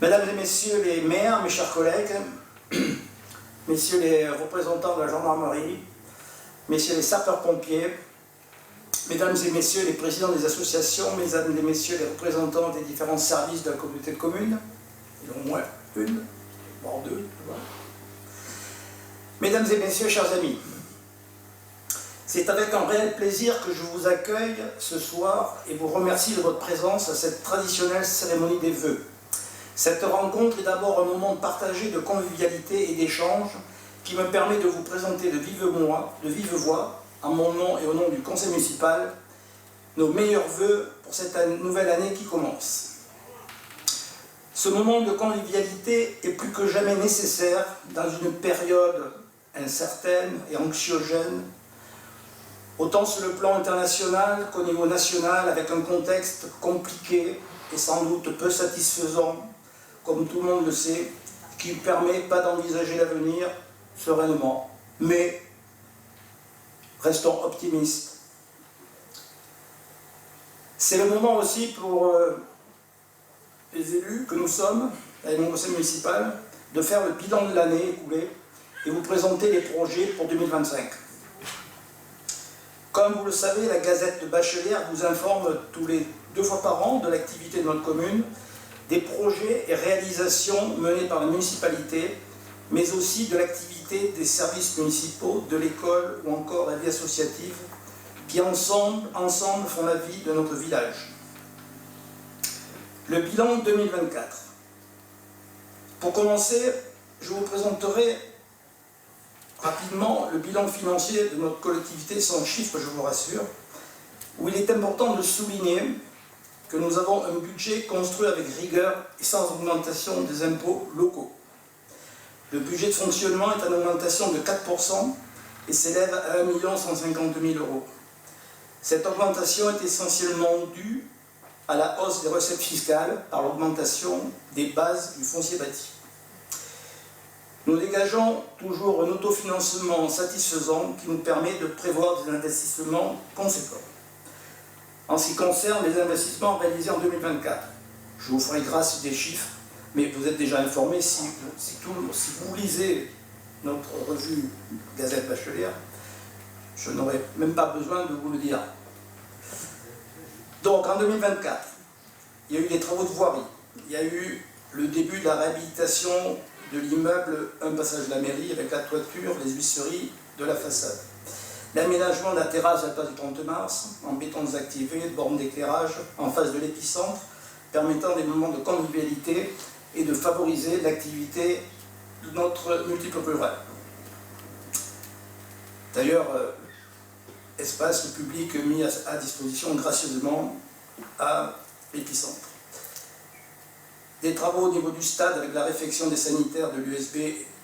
Mesdames et messieurs les maires, mes chers collègues, messieurs les représentants de la gendarmerie, messieurs les sapeurs-pompiers, mesdames et messieurs les présidents des associations, mesdames et messieurs les représentants des différents services de la communauté de communes, il y en a au moins une, voire deux, mesdames et messieurs, chers amis, c'est avec un réel plaisir que je vous accueille ce soir et vous remercie de votre présence à cette traditionnelle cérémonie des vœux. Cette rencontre est d'abord un moment partagé de convivialité et d'échange qui me permet de vous présenter de vive voix, en mon nom et au nom du conseil municipal, nos meilleurs vœux pour cette nouvelle année qui commence. Ce moment de convivialité est plus que jamais nécessaire dans une période incertaine et anxiogène, autant sur le plan international qu'au niveau national, avec un contexte compliqué et sans doute peu satisfaisant, comme tout le monde le sait, qui ne permet pas d'envisager l'avenir sereinement. Mais restons optimistes. C'est le moment aussi pour les élus que nous sommes, avec mon conseil municipal, de faire le bilan de l'année écoulée et vous présenter les projets pour 2025. Comme vous le savez, la Gazette de Bachelière vous informe tous les 2 fois par an de l'activité de notre commune, des projets et réalisations menés par la municipalité, mais aussi de l'activité des services municipaux, de l'école ou encore la vie associative, qui ensemble font la vie de notre village. Le bilan 2024. Pour commencer, je vous présenterai rapidement le bilan financier de notre collectivité sans chiffres, je vous rassure, où il est important de souligner que nous avons un budget construit avec rigueur et sans augmentation des impôts locaux. Le budget de fonctionnement est en augmentation de 4% et s'élève à 1 152 000 €. Cette augmentation est essentiellement due à la hausse des recettes fiscales par l'augmentation des bases du foncier bâti. Nous dégageons toujours un autofinancement satisfaisant qui nous permet de prévoir des investissements conséquents. En ce qui concerne les investissements réalisés en 2024, je vous ferai grâce des chiffres, mais vous êtes déjà informés si vous lisez notre revue Gazette Bachelière, je n'aurai même pas besoin de vous le dire. Donc en 2024, il y a eu des travaux de voirie, il y a eu le début de la réhabilitation de l'immeuble Un Passage de la Mairie avec la toiture, les huisseries de la façade. L'aménagement de la terrasse à la place du 30 mars, en béton désactivé, de bornes d'éclairage en face de l'épicentre, permettant des moments de convivialité et de favoriser l'activité de notre multiple rural. D'ailleurs, espace public mis à disposition gracieusement à l'épicentre. Des travaux au niveau du stade avec la réfection des sanitaires de l'USB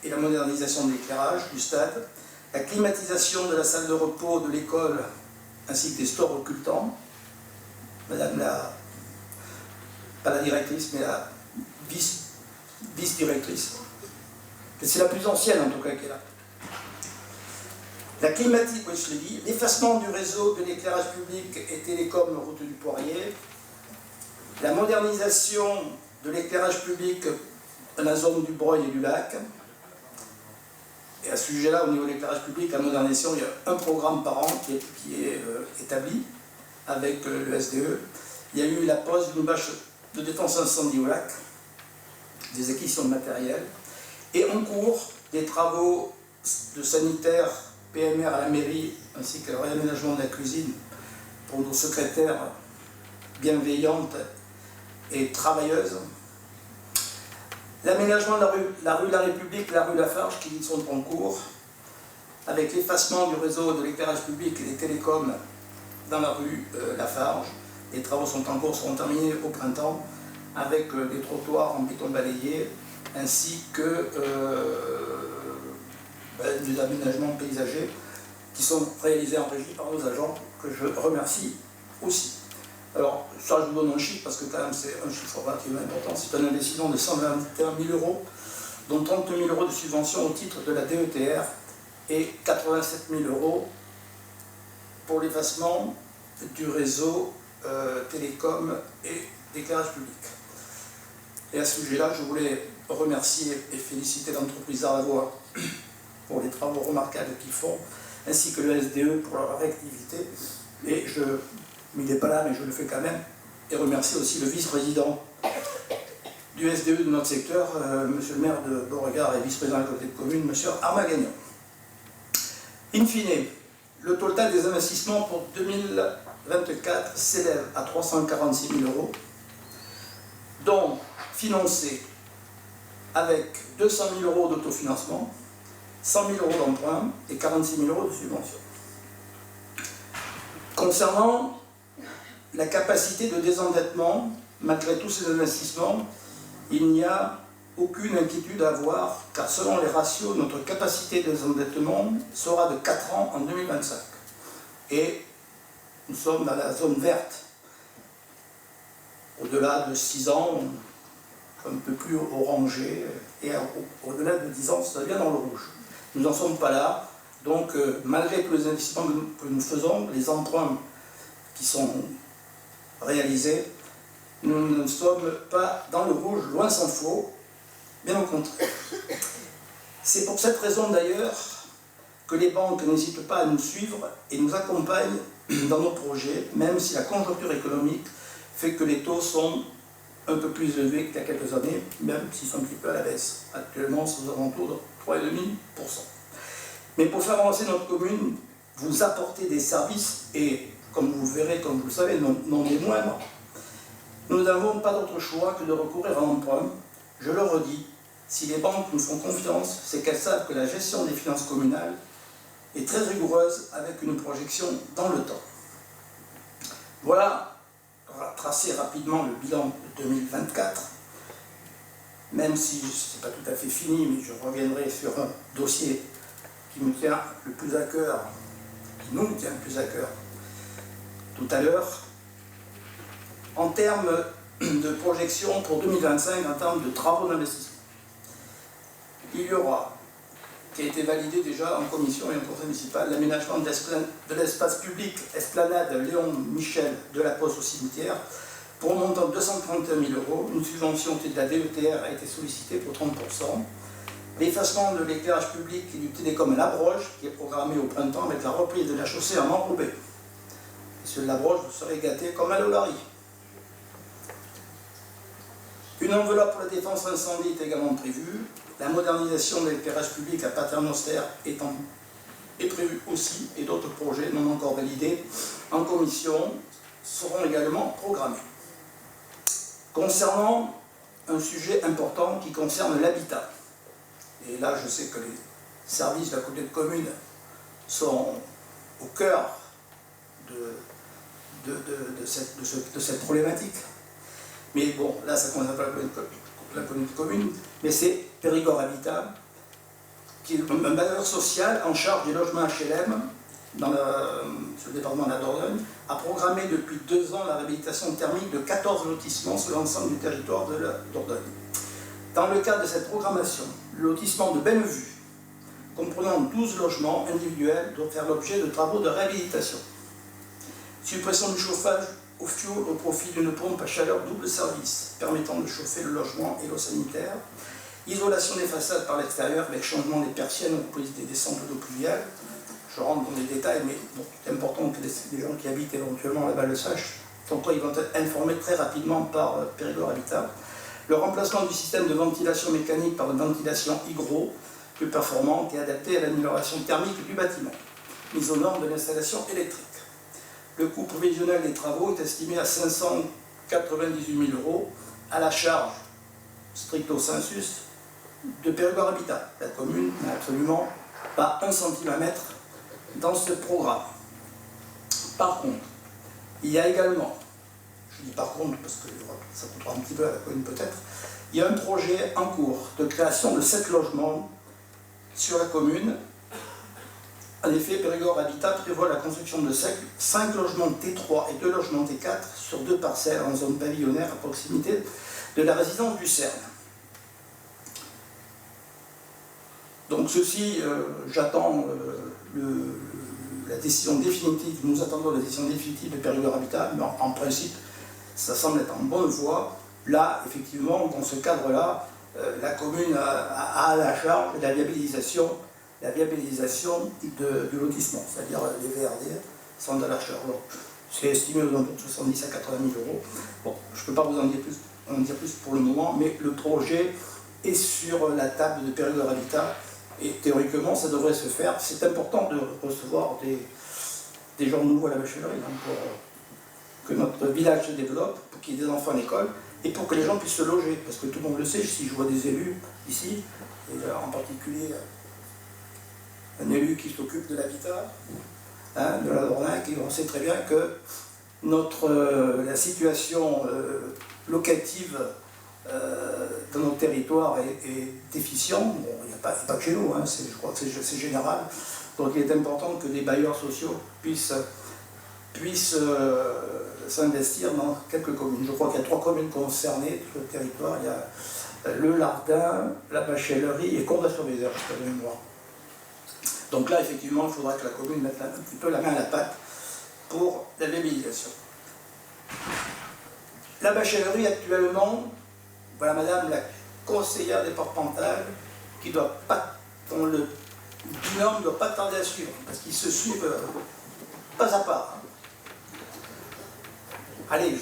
et la modernisation de l'éclairage du stade, la climatisation de la salle de repos de l'école ainsi que des stores occultants. Madame la, pas la directrice, mais la vice-directrice. C'est la plus ancienne en tout cas qui est là. La climatisation, oui, je l'ai dit, l'effacement du réseau de l'éclairage public et télécom route du Poirier, la modernisation de l'éclairage public dans la zone du Breuil et du Lac. Et à ce sujet-là, au niveau de l'éclairage public, la modernisation, il y a un programme par an qui est établi avec le SDE. Il y a eu la pose d'une bâche de défense incendie au lac, des acquisitions de matériel, et en cours des travaux de sanitaire PMR à la mairie, ainsi que le réaménagement de la cuisine pour nos secrétaires bienveillantes et travailleuses. L'aménagement de la rue de la République, la rue Lafarge qui sont en cours, avec l'effacement du réseau de l'éclairage public et des télécoms dans la rue Lafarge. Les travaux sont en cours, seront terminés au printemps, avec des trottoirs en béton balayé, ainsi que des aménagements paysagers qui sont réalisés en régie par nos agents, que je remercie aussi. Alors, ça, je vous donne un chiffre, parce que quand même, c'est un chiffre relativement important. C'est un investissement de 121 000 €, dont 30 000 € de subvention au titre de la DETR et 87 000 € pour l'effacement du réseau télécom et d'éclairage public. Et à ce sujet-là, je voulais remercier et féliciter l'entreprise Aravois pour les travaux remarquables qu'ils font, ainsi que le SDE pour leur réactivité. Et il n'est pas là, mais je le fais quand même, et remercier aussi le vice-président du SDE de notre secteur, monsieur le maire de Beauregard et vice-président de la communauté de communes, monsieur Armand Gagnon. In fine, le total des investissements pour 2024 s'élève à 346 000 €, dont financés avec 200 000 € d'autofinancement, 100 000 € d'emprunt et 46 000 € de subvention. Concernant la capacité de désendettement, malgré tous ces investissements, il n'y a aucune inquiétude à avoir, car selon les ratios, notre capacité de désendettement sera de 4 ans en 2025. Et nous sommes dans la zone verte. Au-delà de 6 ans, un peu plus orangé, et au-delà de 10 ans, ça devient dans le rouge. Nous n'en sommes pas là, donc malgré tous les investissements que nous faisons, les emprunts qui sont réalisés, nous ne sommes pas dans le rouge, loin s'en faut, bien au contraire. C'est pour cette raison d'ailleurs que les banques n'hésitent pas à nous suivre et nous accompagnent dans nos projets, même si la conjoncture économique fait que les taux sont un peu plus élevés qu'il y a quelques années, même s'ils sont un petit peu à la baisse. Actuellement, c'est aux alentours de 3,5%. Mais pour faire avancer notre commune, vous apportez des services et, comme vous le verrez, comme vous le savez, non des moindres, nous n'avons pas d'autre choix que de recourir à l'emprunt. Je le redis, si les banques nous font confiance, c'est qu'elles savent que la gestion des finances communales est très rigoureuse avec une projection dans le temps. Voilà, tracer rapidement le bilan de 2024, même si ce n'est pas tout à fait fini, mais je reviendrai sur un dossier qui me tient le plus à cœur, qui nous tient le plus à cœur tout à l'heure. En termes de projection pour 2025, en termes de travaux d'investissement, il y aura, qui a été validé déjà en commission et en conseil municipal, l'aménagement de l'espace public Esplanade Léon Michel de la Poste au cimetière pour un montant de 231 000 €. Une subvention de la DETR a été sollicitée pour 30%. L'effacement de l'éclairage public et du télécom Labroge, qui est programmé au printemps avec la reprise de la chaussée à Mont-Roubaix. Monsieur Labroge, vous serez gâté comme à Lolary. Une enveloppe pour la défense incendie est également prévue. La modernisation de l'éclairage public à Paternoster est prévue aussi, et d'autres projets non encore validés en commission seront également programmés. Concernant un sujet important qui concerne l'habitat, et là je sais que les services de la communauté de communes sont au cœur de cette problématique, mais bon, là ça concerne pas la communauté de communes, mais c'est Périgord Habitat, qui est un bailleur social en charge des logements HLM sur le département de la Dordogne, a programmé depuis 2 ans la réhabilitation thermique de 14 lotissements sur l'ensemble du territoire de la Dordogne. Dans le cadre de cette programmation, le lotissement de Bellevue, comprenant 12 logements individuels, doit faire l'objet de travaux de réhabilitation. Suppression du chauffage au fioul au profit d'une pompe à chaleur double service, permettant de chauffer le logement et l'eau sanitaire. Isolation des façades par l'extérieur avec changement des persiennes au profit des descentes d'eau pluviale. Je rentre dans les détails, mais bon, c'est important que les gens qui habitent éventuellement là-bas le sachent. Donc ils vont être informés très rapidement par Périgord Habitat. Le remplacement du système de ventilation mécanique par une ventilation hygro plus performante et adaptée à l'amélioration thermique du bâtiment. Mise aux normes de l'installation électrique. Le coût prévisionnel des travaux est estimé à 598 000 € à la charge stricto sensus de Périgord Habitat. La commune n'a absolument pas 1 centime à mettre dans ce programme. Par contre, il y a également, je dis par contre parce que ça coûtera un petit peu à la commune peut-être, il y a un projet en cours de création de 7 logements sur la commune. En effet, Périgord Habitat prévoit la construction de 5 logements T3 et 2 logements T4 sur 2 parcelles en zone pavillonnaire à proximité de la résidence du CERN. Donc ceci, j'attends la décision définitive, nous attendons la décision définitive de Périgord Habitat, mais en principe, ça semble être en bonne voie. Là, effectivement, dans ce cadre-là, la commune a à la charge la viabilisation du lotissement, c'est-à-dire les VRD sont à la charge. C'est estimé aux alentours de 70 à 80 000 euros. Bon, je ne peux pas vous en dire plus pour le moment, mais le projet est sur la table de Périgord Habitat et théoriquement ça devrait se faire. C'est important de recevoir des gens nouveaux à la bachelière pour que notre village se développe, pour qu'il y ait des enfants à l'école et pour que les gens puissent se loger. Parce que tout le monde le sait, si je vois des élus ici, et en particulier un élu qui s'occupe de l'habitat, de la Dornac, et on sait très bien que la situation locative dans notre territoire est déficient. Bon, il n'y a pas que chez nous, je crois que c'est général. Donc il est important que des bailleurs sociaux puissent s'investir dans quelques communes. Je crois qu'il y a 3 communes concernées sur le territoire. Il y a le Lardin, la Bachellerie et Courbevoie-sur-Vézère, je crois de mémoire. Donc là, effectivement, il faudra que la commune mette un petit peu la main à la pâte pour la viabilisation. La Bachellerie, actuellement, voilà madame la conseillère départementale qui doit pas, dont le binôme ne doit pas tarder à suivre, parce qu'ils se suivent pas à pas. Allez,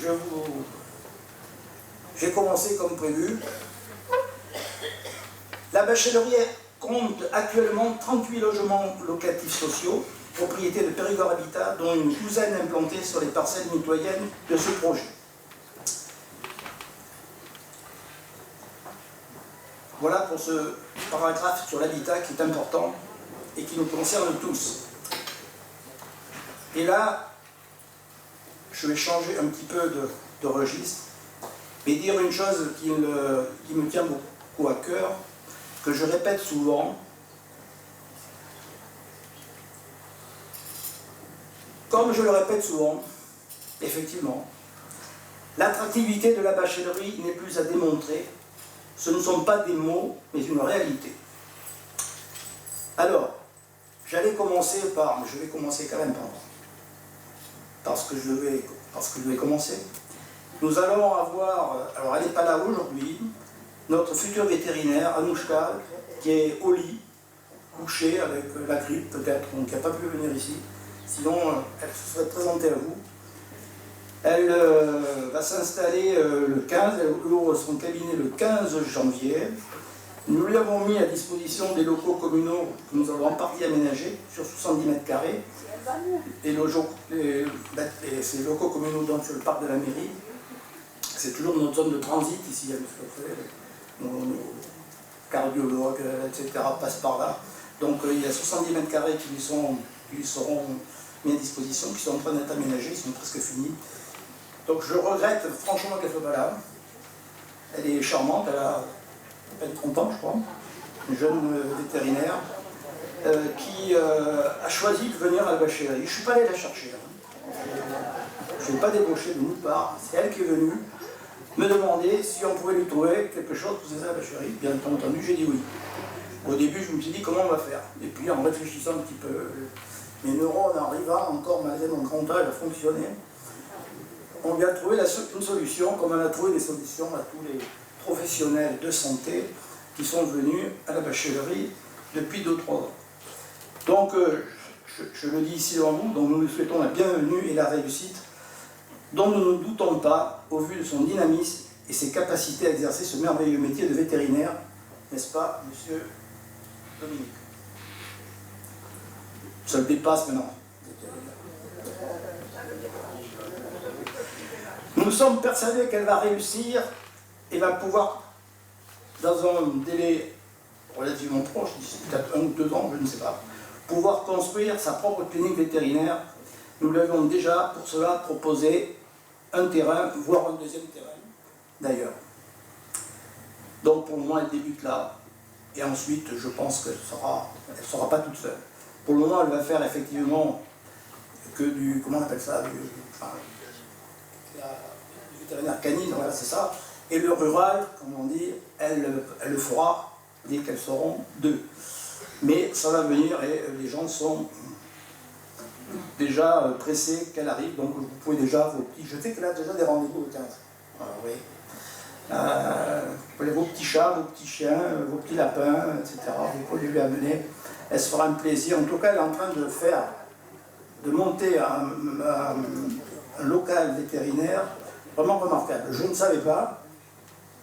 j'ai commencé comme prévu. La Bachellerie compte actuellement 38 logements locatifs sociaux, propriété de Périgord Habitat, dont une douzaine implantées sur les parcelles mitoyennes de ce projet. Voilà pour ce paragraphe sur l'habitat qui est important et qui nous concerne tous. Et là, je vais changer un petit peu de registre et dire une chose qui me tient beaucoup à cœur, que je répète souvent. Comme je le répète souvent, effectivement, l'attractivité de la bachellerie n'est plus à démontrer. Ce ne sont pas des mots, mais une réalité. Alors, je vais commencer quand même parce que je vais commencer. Nous allons avoir, alors elle n'est pas là aujourd'hui, notre futur vétérinaire, Anouchka, qui est au lit, couchée avec la grippe peut-être, donc qui n'a pas pu venir ici. Sinon, elle se serait présentée à vous. Elle va s'installer le 15, elle ouvre son cabinet le 15 janvier. Nous lui avons mis à disposition des locaux communaux que nous avons en partie aménagés sur 70 mètres carrés. Et ces locaux communaux donc sur le parc de la mairie. C'est toujours notre zone de transit ici, nos cardiologues, etc. passent par là. Donc il y a 70 mètres carrés qui lui seront mis à disposition, qui sont en train d'être aménagés, ils sont presque finis. Donc je regrette franchement qu'elle ne soit pas là. Elle est charmante, elle a à peine 30 ans je crois, une jeune vétérinaire qui a choisi de venir à la bachellerie. Je ne suis pas allé la chercher. Je n'ai pas débauché de nulle part. C'est elle qui est venue me demander si on pouvait lui trouver quelque chose pour à la bachellerie. Bien entendu, j'ai dit oui. Au début, je me suis dit comment on va faire. Et puis en réfléchissant un petit peu, mes neurones arrivant encore malgré mon grand âge à fonctionner, on lui a trouvé une solution, comme on a trouvé des solutions à tous les professionnels de santé qui sont venus à la bachellerie depuis 2-3 ans. Donc, je le dis ici devant vous, donc nous lui souhaitons la bienvenue et la réussite, dont nous ne doutons pas, au vu de son dynamisme et ses capacités à exercer ce merveilleux métier de vétérinaire, n'est-ce pas, monsieur Dominique? Ça le dépasse maintenant. Nous sommes persuadés qu'elle va réussir et va pouvoir, dans un délai relativement proche, peut-être 1 ou 2 ans, je ne sais pas, pouvoir construire sa propre clinique vétérinaire. Nous lui avons déjà pour cela proposé un terrain, voire un deuxième terrain d'ailleurs. Donc pour le moment elle débute là, et ensuite je pense qu'elle ne sera pas toute seule. Pour le moment elle va faire effectivement que du, comment on appelle ça, du vétérinaire canine, voilà c'est ça, et le rural, comme on dit, elle le fera dès qu'elles seront 2. Mais ça va venir et les gens sont déjà pressés qu'elle arrive, donc vous pouvez déjà vos petits. Je sais qu'elle a déjà des rendez-vous le 15. Alors, oui. Vos petits chats, vos petits chiens, vos petits lapins, etc. Vous pouvez lui amener. Elle se fera un plaisir. En tout cas, elle est en train de monter un local vétérinaire vraiment remarquable. Je ne savais pas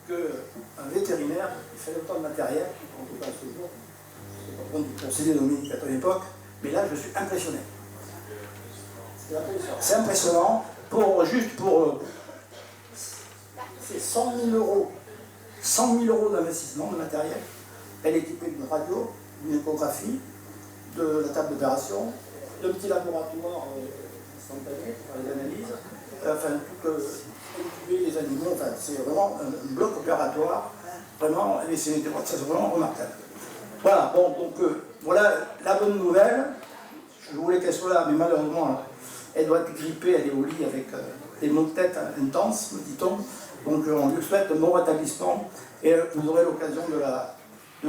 qu'un vétérinaire, il fait autant de matériel, en tout cas à ce jour, je ne sais pas comment du procédé Dominique à ton époque, mais là je suis impressionné. C'est impressionnant, c'est 100 000 euros. 100 000 euros d'investissement de matériel. Elle est équipée d'une radio, d'une échographie, de la table d'opération, d'un petit laboratoire instantané pour les analyses, enfin, incuber les animaux, enfin, c'est vraiment un bloc opératoire, vraiment, c'est vraiment remarquable. Voilà, bon, donc voilà la bonne nouvelle. Je voulais qu'elle soit là, mais malheureusement, elle doit être grippée, elle est au lit avec des maux de tête intenses, me dit-on. Donc on lui souhaite un bon rétablissement et vous aurez l'occasion de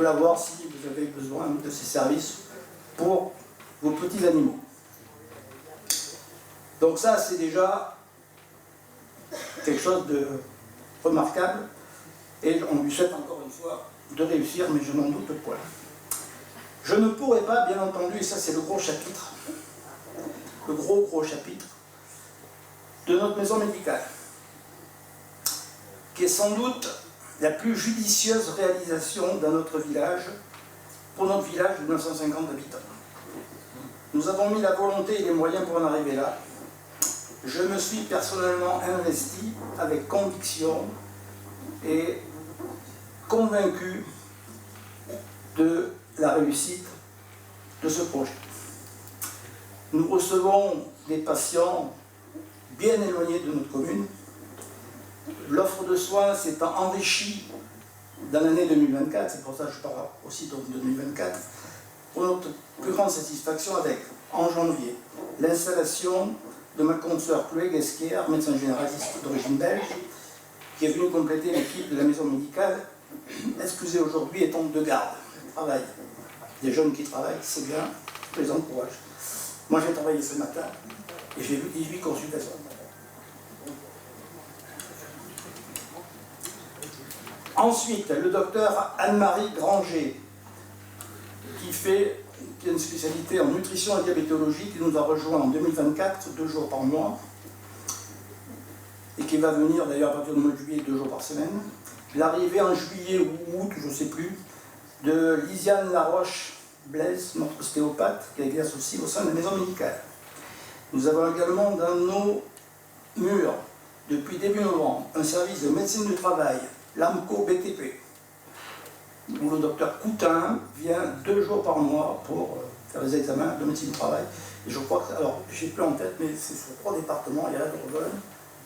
la voir si vous avez besoin de ses services pour vos petits animaux. Donc ça, c'est déjà quelque chose de remarquable et on lui souhaite encore une fois de réussir, mais je n'en doute point. Je ne pourrais pas, bien entendu, et ça c'est le gros chapitre, le gros chapitre de notre maison médicale, qui est sans doute la plus judicieuse réalisation dans notre village, pour notre village de 950 habitants. Nous avons mis la volonté et les moyens pour en arriver là. Je me suis personnellement investi avec conviction et convaincu de la réussite de ce projet. Nous recevons des patients bien éloignés de notre commune. L'offre de soins s'est enrichie dans l'année 2024, c'est pour ça que je parle aussi de 2024, pour notre plus grande satisfaction avec, en janvier, l'installation de ma consoeur Chloé Guesquier, médecin généraliste d'origine belge, qui est venue compléter l'équipe de la maison médicale, excusez aujourd'hui, étant de garde, travail. Des jeunes qui travaillent, c'est bien, je les encourage. Moi j'ai travaillé ce matin et j'ai vu 18 consultations. Ensuite, le docteur Anne-Marie Granger, qui a une spécialité en nutrition et diabétologie, qui nous a rejoint en 2024, 2 jours par mois, et qui va venir d'ailleurs à partir du mois de juillet, 2 jours par semaine. L'arrivée en juillet ou août, je ne sais plus, de Lisiane Laroche-Blaise, notre ostéopathe, qui exerce aussi au sein de la maison médicale. Nous avons également dans nos murs, depuis début novembre, un service de médecine du travail, l'AMCO BTP, où le docteur Coutin vient 2 jours par mois pour faire les examens de médecine du travail. Et je crois que, alors je n'ai plus en tête, mais c'est sur 3 départements, il y a la Dordogne,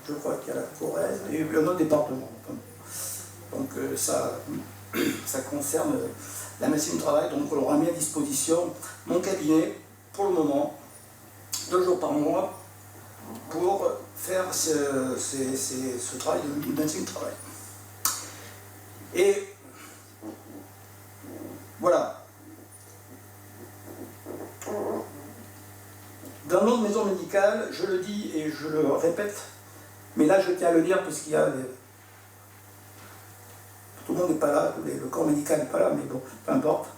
je crois qu'il y a la Corrèze, et un autre département. Donc ça concerne la médecine du travail, donc on leur a mis à disposition mon cabinet, pour le moment, 2 jours par mois, pour faire ce travail de médecine du travail. Et voilà. Dans notre maison médicale, je le dis et je le répète, mais là je tiens à le dire parce qu'il y a tout le monde n'est pas là, le corps médical n'est pas là, mais bon, peu importe.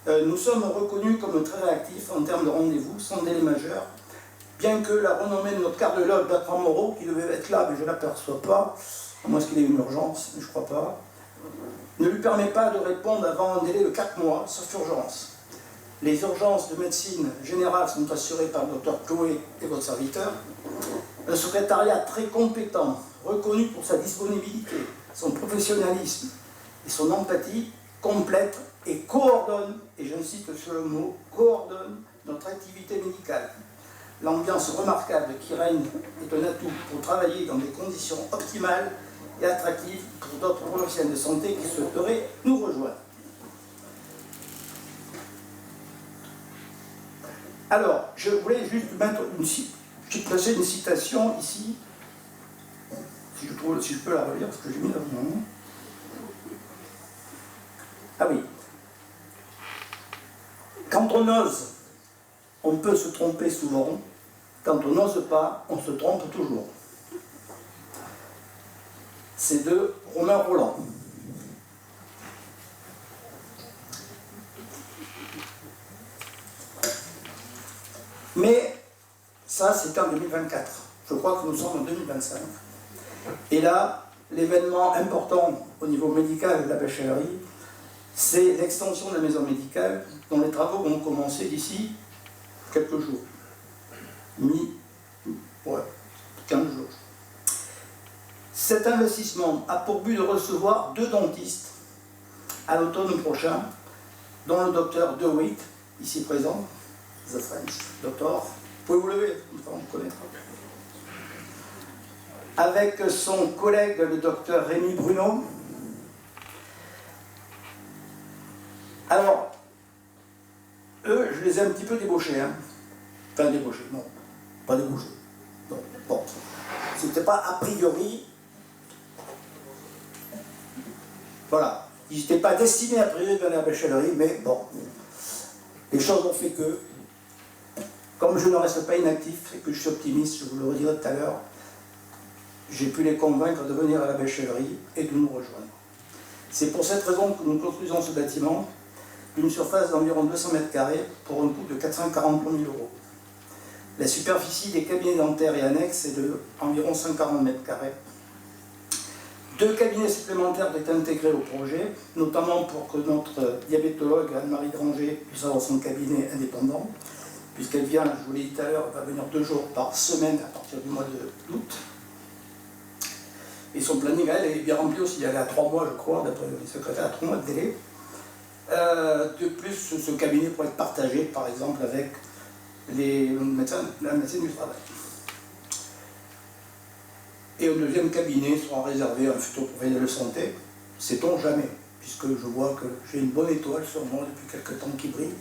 Nous sommes reconnus comme très réactifs en termes de rendez-vous, sans délai majeur, bien que la renommée de notre cardiologue Bertrand Moreau, qui devait être là, mais je ne l'aperçois pas, à moins qu'il ait une urgence, mais je ne crois pas, ne lui permet pas de répondre avant un délai de 4 mois, sauf urgence. Les urgences de médecine générale sont assurées par le docteur Chloé et votre serviteur. Un secrétariat très compétent, reconnu pour sa disponibilité, son professionnalisme et son empathie, complète et coordonne, et j'insiste sur le mot, coordonne notre activité médicale. L'ambiance remarquable qui règne est un atout pour travailler dans des conditions optimales et attractives pour d'autres professionnels de santé qui souhaiteraient nous rejoindre. Alors, je voulais juste mettre placer une citation ici, si je peux la relire, parce que j'ai mis la main. Ah oui. Quand on ose, on peut se tromper souvent. Quand on n'ose pas, on se trompe toujours. C'est de Romain Roland. Mais ça, c'était en 2024. Je crois que nous sommes en 2025. Et là, l'événement important au niveau médical de la Bachellerie, c'est l'extension de la maison médicale dont les travaux vont commencer d'ici quelques jours. 15 jours. Cet investissement a pour but de recevoir 2 dentistes à l'automne prochain, dont le docteur DeWitt, ici présent, The French Doctor. Vous pouvez vous lever, on vous connaîtra. Avec son collègue, le docteur Rémi Bruno. Alors, eux, je les ai un petit peu débauchés. Hein. Enfin, débauchés, non, pas débauchés. Non, bon, c'était pas a priori. Voilà, ils n'étaient pas destinés a priori de la Bachellerie, mais bon, les choses ont fait que, comme je ne reste pas inactif et que je suis optimiste, je vous le redirai tout à l'heure, j'ai pu les convaincre de venir à la Bachellerie et de nous rejoindre. C'est pour cette raison que nous construisons ce bâtiment d'une surface d'environ 200 mètres carrés pour un coût de 443 000 €. La superficie des cabinets dentaires et annexes est de environ 140 mètres carrés. 2 cabinets supplémentaires étaient intégrés au projet, notamment pour que notre diabétologue Anne-Marie Granger puisse avoir son cabinet indépendant, puisqu'elle vient, je vous l'ai dit tout à l'heure, elle va venir 2 jours par semaine à partir du mois d'août. Et son planning, elle, est bien rempli aussi, elle est à 3 mois, je crois, d'après les secrétaires, à 3 mois de délai. De plus, ce cabinet pourrait être partagé, par exemple, avec les médecins, la médecine du travail. Et un 2e cabinet sera réservé à un futur professionnel de santé, sait-on jamais, puisque je vois que j'ai une bonne étoile sur moi depuis quelques temps qui brille,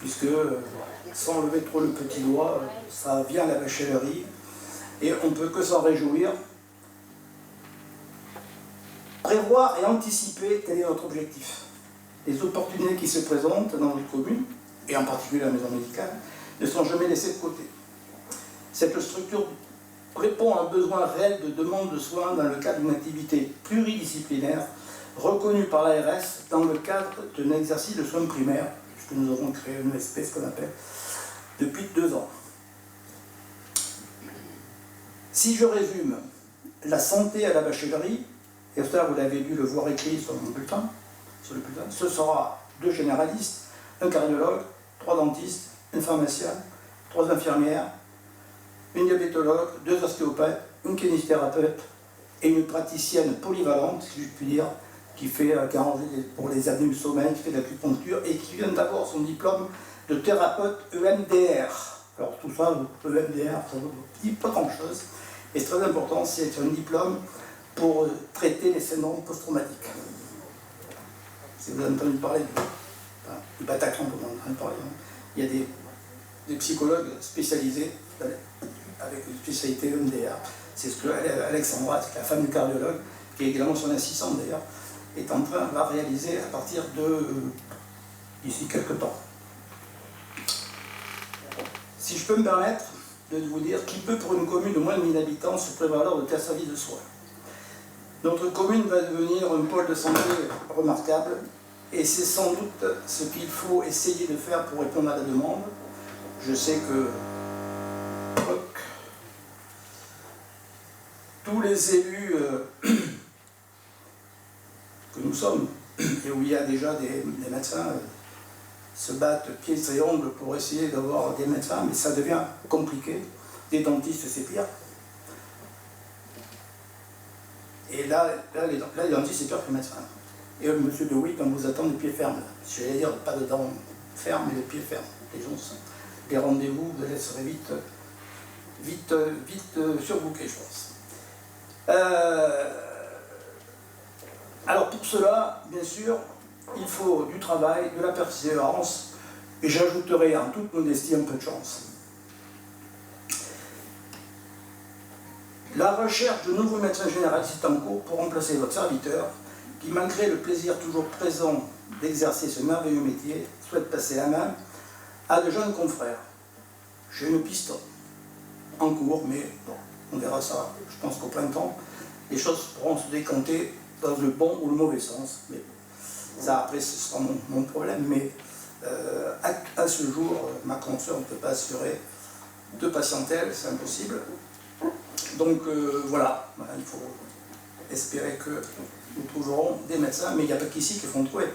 puisque sans lever trop le petit doigt, ça vient à la Bachellerie, et on ne peut que s'en réjouir. Prévoir et anticiper, tel est notre objectif. Les opportunités qui se présentent dans les communes, et en particulier la maison médicale, ne sont jamais laissées de côté. Cette structure répond à un besoin réel de demande de soins dans le cadre d'une activité pluridisciplinaire reconnue par l'ARS dans le cadre d'un exercice de soins primaires, puisque nous avons créé une espèce qu'on appelle depuis 2 ans. Si je résume, la santé à la Bachellerie, et ça vous l'avez dû le voir écrit sur mon bulletin, sur le bulletin, ce sera 2 généralistes, un cardiologue, 3 dentistes, une pharmacienne, 3 infirmières, une diabétologue, 2 ostéopathes, une kinésithérapeute et une praticienne polyvalente, si je puis dire, qui arrange pour les apnées du sommeil, qui fait de l'acupuncture et qui vient d'avoir son diplôme de thérapeute EMDR. Alors tout ça, EMDR, ça ne dit pas grand-chose, et c'est très important, c'est un diplôme pour traiter les syndromes post-traumatiques. Si vous avez entendu parler du Bataclan, vous en avez entendu parler, il y a des psychologues spécialisés avec une spécialité EMDR. C'est ce que Alexandra, la femme du cardiologue, qui est également son assistante d'ailleurs, est en train de réaliser à partir d'ici quelques temps. Si je peux me permettre de vous dire, qui peut pour une commune de moins de 1000 habitants se prévaloir de tel service de soins? Notre commune va devenir un pôle de santé remarquable et c'est sans doute ce qu'il faut essayer de faire pour répondre à la demande. Je sais que tous les élus que nous sommes, et où il y a déjà des médecins, se battent pieds et ongles pour essayer d'avoir des médecins, mais ça devient compliqué. Des dentistes, c'est pire. Et là, les dentistes, c'est pire que les médecins. Et monsieur DeWitt, on vous attend de pied ferme. J'allais dire, pas de dents fermes, mais de pied ferme. Les rendez-vous, vous laisserez vite surbookés, je pense. Alors pour cela, bien sûr, il faut du travail, de la persévérance, et j'ajouterai en toute modestie un peu de chance. La recherche de nouveaux médecins généralistes est en cours pour remplacer votre serviteur, qui malgré le plaisir toujours présent d'exercer ce merveilleux métier, souhaite passer la main à de jeunes confrères. J'ai une piste en cours, mais bon, on verra ça, je pense qu'au printemps. les choses pourront se décanter dans le bon ou le mauvais sens. Mais ça, après, ce sera mon problème. Mais à ce jour, ma consoeur ne peut pas assurer de patientèle, c'est impossible. Donc voilà, il faut espérer que nous trouverons des médecins, mais il n'y a pas qu'ici qu'il faut en trouver.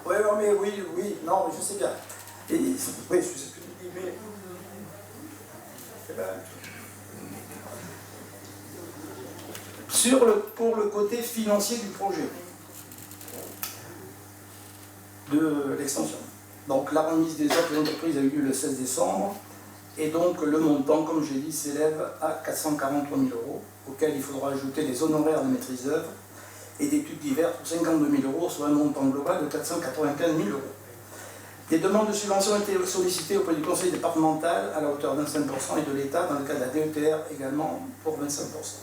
Oui, mais oui, non, mais je sais bien. Et, oui, je sais ce que tu dis, mais... Pour le côté financier du projet de l'extension. Donc la remise des offres des entreprises a eu lieu le 16 décembre, et donc le montant, comme j'ai dit, s'élève à 443 000 €, auquel il faudra ajouter les honoraires de maîtrise d'œuvre et d'études diverses pour 52 000 €, soit un montant global de 495 000 €. Des demandes de subventions ont été sollicitées auprès du conseil départemental à la hauteur de 25% et de l'État dans le cas de la DETR également pour 25%.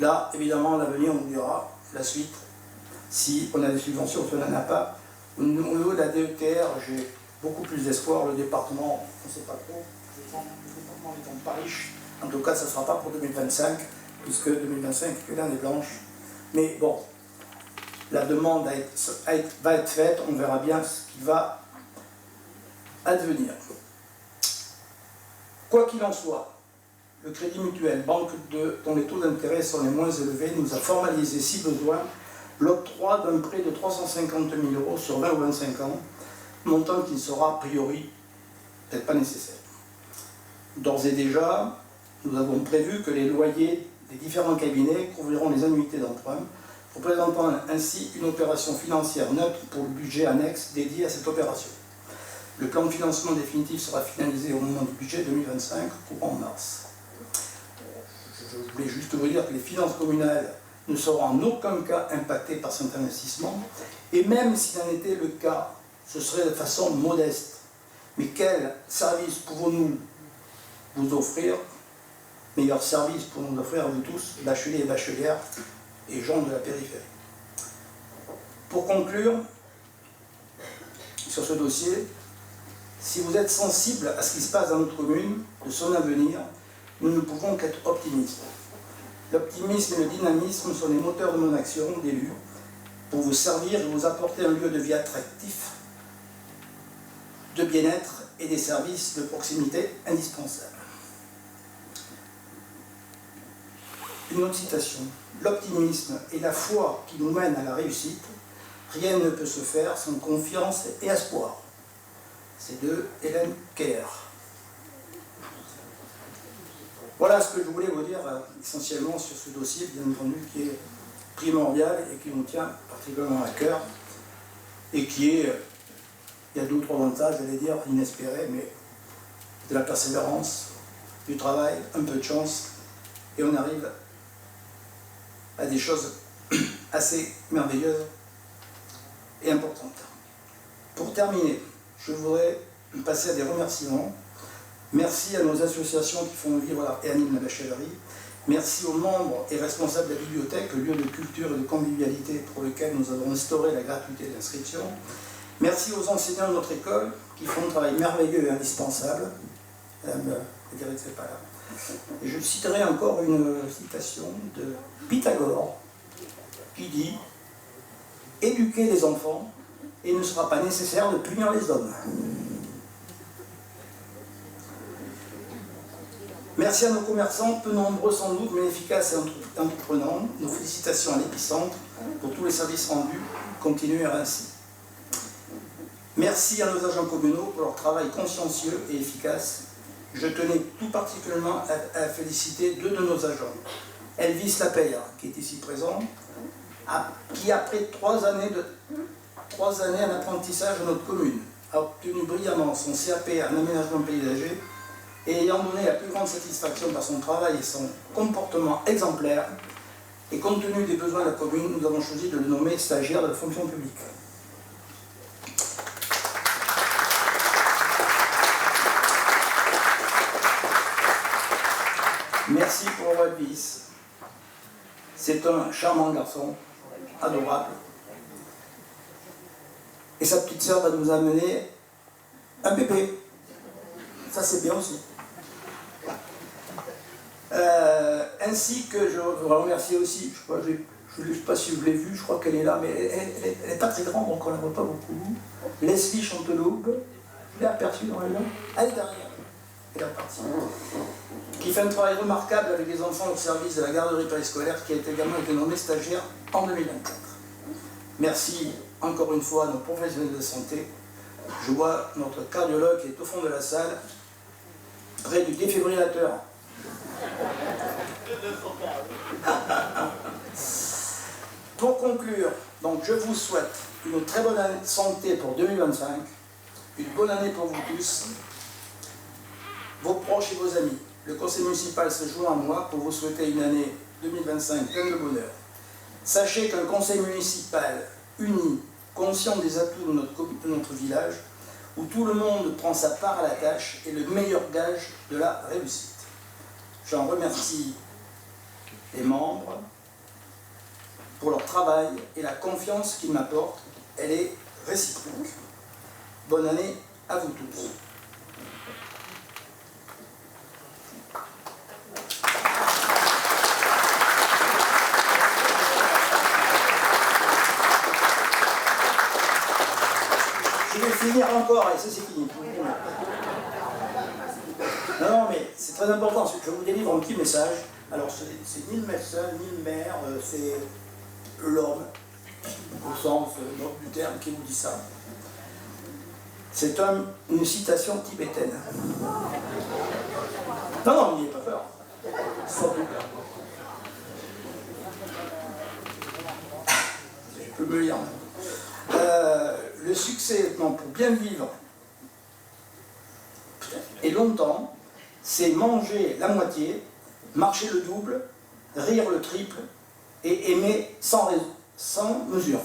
Là, évidemment, à l'avenir, on dira la suite, si on a des subventions ou si on n'en a pas. Au niveau de la DETR, j'ai beaucoup plus d'espoir. Le département, on ne sait pas trop. Le département est pas riche. En tout cas, ça ne sera pas pour 2025, puisque 2025 est l'année blanche. Mais bon, la demande va être faite, on verra bien ce qui va advenir. Quoi qu'il en soit, le Crédit Mutuel, banque dont les taux d'intérêt sont les moins élevés, nous a formalisé, si besoin, l'octroi d'un prêt de 350 000 € sur 20 ou 25 ans, montant qui ne sera a priori peut-être pas nécessaire. D'ores et déjà, nous avons prévu que les loyers des différents cabinets couvriront les annuités d'emprunt, représentant ainsi une opération financière neutre pour le budget annexe dédié à cette opération. Le plan de financement définitif sera finalisé au moment du budget 2025, courant mars. Je voulais juste vous dire que les finances communales ne seront en aucun cas impactées par cet investissement, et même s'il en était le cas, ce serait de façon modeste. Mais quel service pouvons-nous vous offrir? Meilleur service pour nous offrir à vous tous, bacheliers et bachelières et gens de la périphérie. Pour conclure, sur ce dossier, si vous êtes sensible à ce qui se passe dans notre commune, de son avenir, nous ne pouvons qu'être optimistes. L'optimisme et le dynamisme sont les moteurs de mon action d'élu pour vous servir et vous apporter un lieu de vie attractif, de bien-être et des services de proximité indispensables. Une autre citation. L'optimisme et la foi qui nous mènent à la réussite, rien ne peut se faire sans confiance et espoir. C'est de Hélène Keller. Voilà ce que je voulais vous dire essentiellement sur ce dossier, bien entendu, qui est primordial et qui nous tient particulièrement à cœur et qui est, il y a 2 ou 3 avantages, j'allais dire, inespérés, mais de la persévérance, du travail, un peu de chance, et on arrive à des choses assez merveilleuses et importantes. Pour terminer, je voudrais passer à des remerciements. Merci à nos associations qui font vivre et animent la bachelerie. Merci aux membres et responsables de la bibliothèque, lieu de culture et de convivialité pour lequel nous avons instauré la gratuité d'inscription. Merci aux enseignants de notre école qui font un travail merveilleux et indispensable. Madame la directrice n'est pas là. Et je citerai encore une citation de Pythagore qui dit « Éduquez les enfants et il ne sera pas nécessaire de punir les hommes ». Merci à nos commerçants, peu nombreux sans doute, mais efficaces et entreprenants. Nos félicitations à l'Épicentre pour tous les services rendus. Continuez ainsi. Merci à nos agents communaux pour leur travail consciencieux et efficace. Je tenais tout particulièrement à féliciter 2 de nos agents. Elvis Lapeya, qui est ici présent, qui après 3 années en apprentissage dans notre commune, a obtenu brillamment son CAP en aménagement paysager et ayant donné la plus grande satisfaction par son travail et son comportement exemplaire, et compte tenu des besoins de la commune, nous avons choisi de le nommer stagiaire de la fonction publique. Merci pour Elvis. C'est un charmant garçon, adorable. Et sa petite sœur va nous amener un bébé. Ça c'est bien aussi. Ainsi que je voudrais remercier aussi, je ne sais pas si vous l'avez vue, je crois qu'elle est là, mais elle n'est pas très grande, donc on ne la voit pas beaucoup. Leslie Chanteloube, je l'ai aperçue dans la main. Elle est derrière. Elle est partie. Qui fait un travail remarquable avec les enfants au service de la garderie périscolaire, qui a également été nommé stagiaire en 2024. Merci encore une fois à nos professionnels de santé. Je vois notre cardiologue qui est au fond de la salle, près du défibrillateur. Pour conclure, donc je vous souhaite une très bonne année de santé pour 2025, une bonne année pour vous tous, vos proches et vos amis. Le conseil municipal se joint à moi pour vous souhaiter une année 2025 pleine de bonheur. Sachez qu'un conseil municipal uni, conscient des atouts de notre village, où tout le monde prend sa part à la tâche, est le meilleur gage de la réussite. J'en remercie les membres pour leur travail et la confiance qu'ils m'apportent. Elle est réciproque. Bonne année à vous tous. Je vais finir encore, et ça c'est fini. Non, mais c'est très important, je vous délivre un petit message. Alors, c'est ni le médecin, ni le maire, c'est l'homme, au sens noble du terme, qui vous dit ça. C'est une citation tibétaine. Non, n'ayez pas peur. Sans plus peur. Je peux me lire. Le succès, pour bien vivre, et longtemps, c'est manger la moitié, marcher le double, rire le triple et aimer sans mesure.